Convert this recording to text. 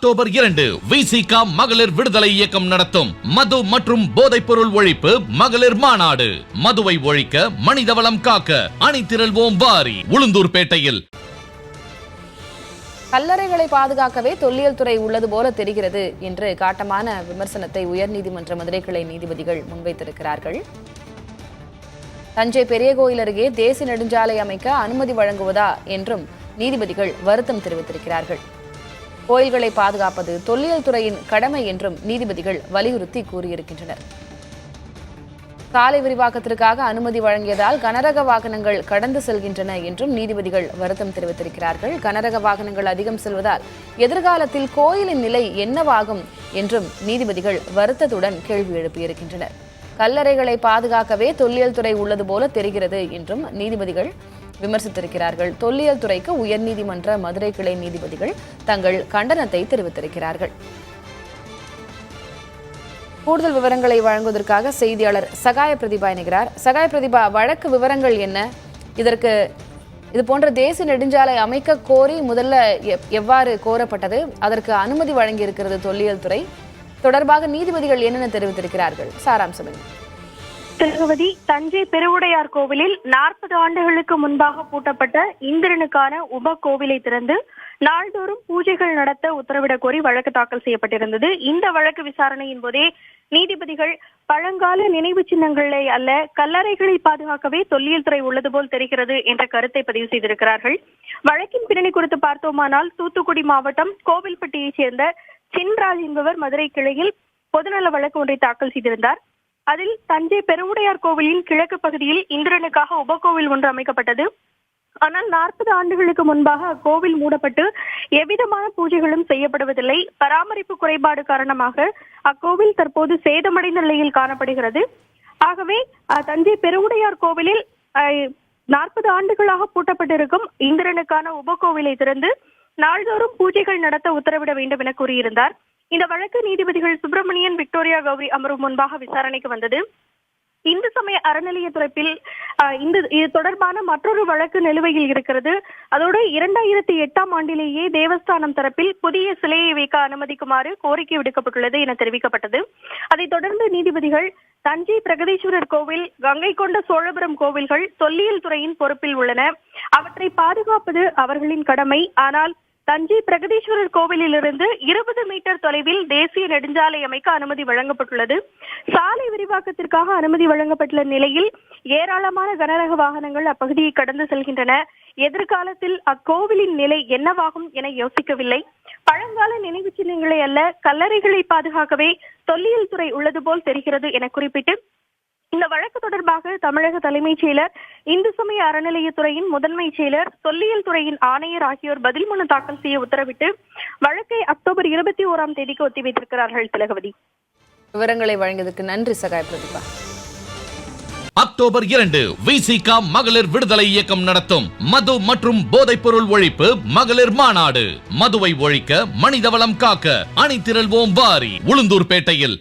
October 2 Visika மகளிர் விடுதலை இயக்கம் நடத்தும் மது மற்றும் போதைப் பொருள் ஒழிப்பு மகளிர் மாநாடு. மதுவை ஒழிக்க, மனிதவளம் காக்க அணிதிரள்வோம் வாரி. உளுந்தூர்பேட்டையில் கல்லறைகளை பாதுகாக்கவே தொல்லியல் துறை உள்ளது போல தெரிகிறது என்று காட்டமான விமர்சனத்தை உயர்நீதிமன்ற மதுரை கிளை நீதிபதிகள் முன்வைத்திருக்கிறார்கள். தஞ்சை பெரிய கோயில் அருகே தேசிய நெடுஞ்சாலை அமைக்க அனுமதி வழங்குவதா என்றும் நீதிபதிகள் வருத்தம் தெரிவித்திருக்கிறார்கள். கோயில்களை பாதுகாப்பது தொல்லியல் துறையின் கடமை என்றும் நீதிபதிகள் வலியுறுத்தி கூறியிருக்கின்றனர். சாலை விரிவாக்கத்திற்காக அனுமதி வழங்கியதால் கனரக வாகனங்கள் கடந்து செல்கின்றன என்றும் நீதிபதிகள் வருத்தம் தெரிவித்திருக்கிறார்கள். கனரக வாகனங்கள் அதிகம் செல்வதால் எதிர்காலத்தில் கோயிலின் நிலை என்னவாகும் என்றும் நீதிபதிகள் வருத்தத்துடன் கேள்வி எழுப்பியிருக்கின்றனர். கல்லறைகளை பாதுகாக்கவே தொல்லியல் துறை உள்ளது போல தெரிகிறது என்றும் நீதிபதிகள் விமர்சித்திருக்கிறார்கள். தொல்லியல் துறைக்கு உயர்நீதிமன்ற மதுரை கிளை நீதிபதிகள் தங்கள் கண்டனத்தை தெரிவித்திருக்கிறார்கள். கூடுதல் விவரங்களை வழங்குவதற்காக செய்தியாளர் சகாய பிரதிபா இணைகிறார். சகாய பிரதிபா, வழக்கு விவரங்கள் என்ன? இது போன்ற தேசிய நெடுஞ்சாலை அமைக்க கோரி முதல்ல எவ்வாறு கோரப்பட்டது? அதற்கு அனுமதி வழங்கி இருக்கிறது தொல்லியல் துறை. தொடர்பாக நீதிபதிகள் என்னென்ன தெரிவித்திருக்கிறார்கள்? சாராம்சம் என்ன? திலகவதி, தஞ்சை பெருவுடையார் கோவிலில் 40 ஆண்டுகளுக்கு முன்பாக பூட்டப்பட்ட இந்திரனுக்கான உப கோவிலை திறந்து நாள்தோறும் பூஜைகள் நடத்த உத்தரவிடக் கோரி வழக்கு தாக்கல் செய்யப்பட்டிருந்தது. இந்த வழக்கு விசாரணையின் போதே நீதிபதிகள் பழங்கால நினைவு சின்னங்களை அல்ல, கல்லறைகளை பாதுகாக்கவே தொல்லியல் துறை உள்ளது போல் தெரிகிறது என்ற கருத்தை பதிவு செய்திருக்கிறார்கள். வழக்கின் பின்னணி குறித்து பார்த்தோமானால், தூத்துக்குடி மாவட்டம் கோவில்பட்டியைச் சேர்ந்த சின்ராஜ் என்பவர் மதுரை கிளையில் பொதுநல வழக்கு ஒன்றை தாக்கல் செய்திருந்தார். அதில் தஞ்சை பெருவுடையார் கோவிலின் கிழக்கு பகுதியில் இந்திரனுக்காக உபகோவில் ஒன்று அமைக்கப்பட்டது. ஆனால் 40 ஆண்டுகளுக்கு முன்பாக அக்கோவில் மூடப்பட்டு எவ்விதமான பூஜைகளும் செய்யப்படுவதில்லை. பராமரிப்பு குறைபாடு காரணமாக அக்கோவில் தற்போது சேதமடைந்த நிலையில் காணப்படுகிறது. ஆகவே தஞ்சை பெருவுடையார் கோவிலில் 40 ஆண்டுகளாக பூட்டப்பட்டிருக்கும் இந்திரனுக்கான உபகோவிலை திறந்து நாள்தோறும் பூஜைகள் நடத்த உத்தரவிட வேண்டும் என கூறியிருந்தார். இந்த வழக்கு நீதிபதிகள் சுப்பிரமணியன், விக்டோரியா கௌரி அமர்வு முன்பாக விசாரணைக்கு வந்தது. இந்து சமய அறநிலையத்துறையில் இது தொடர்பான மற்றொரு வழக்கு நிலுவையில் இருக்கிறது. அதோடு 2008ஆம் ஆண்டிலேயே தேவஸ்தானம் தரப்பில் புதிய சிலையை வைக்க அனுமதிக்குமாறு கோரிக்கை விடுக்கப்பட்டுள்ளது என தெரிவிக்கப்பட்டது. அதைத் தொடர்ந்து நீதிபதிகள் தஞ்சை பிரகதீஸ்வரர் கோவில், கங்கை கொண்ட சோழபுரம் கோவில்கள் தொல்லியல் துறையின் பொறுப்பில் உள்ளன, அவற்றை பாதுகாப்பது அவர்களின் கடமை. ஆனால் தஞ்சை பிரகதீஸ்வரர் கோவிலிலிருந்து 20 மீட்டர் தொலைவில் தேசிய நெடுஞ்சாலை அமைக்க அனுமதி வழங்கப்பட்டுள்ளது. சாலை விரிவாக்கத்திற்காக அனுமதி வழங்கப்பட்டுள்ள நிலையில் ஏராளமான கனரக வாகனங்கள் அப்பகுதியை கடந்து செல்கின்றன. எதிர்காலத்தில் அக்கோவிலின் நிலை என்னவாகும் என யோசிக்கவில்லை. பழங்கால நினைவு சின்னங்களை அல்ல, கல்லறைகளை பாதுகாக்கவே தொல்லியல் துறை உள்ளது போல் தெரிகிறது என குறிப்பிட்டு இந்த வழக்கு தொடர்பாக தமிழக தலைமைச் செயலர், இந்து சமய அறநிலையத்துறையின் முதன்மை செயலர், தொல்லியல் துறையின் ஆணையர் ஆகியோர் பதில் மனு தாக்கல் செய்ய உத்தரவிட்டு வழக்கை அக்டோபர் 21ஆம் தேதிக்கு ஒத்திவைத்திருக்கிறார்கள். திலகவதி, விவரங்களை வழங்கியதற்கு நன்றி சகாய பிரதிபா. அக்டோபர் 2 விசிகா மகளிர் விடுதலை இயக்கம் நடத்தும் மது மற்றும் போதைப் பொருள் ஒழிப்பு மகளிர் மாநாடு. மதுவை ஒழிக்க, மனிதவளம் காக்க அணிதிரள்வோம் வாரி. உளுந்தூர்பேட்டையில்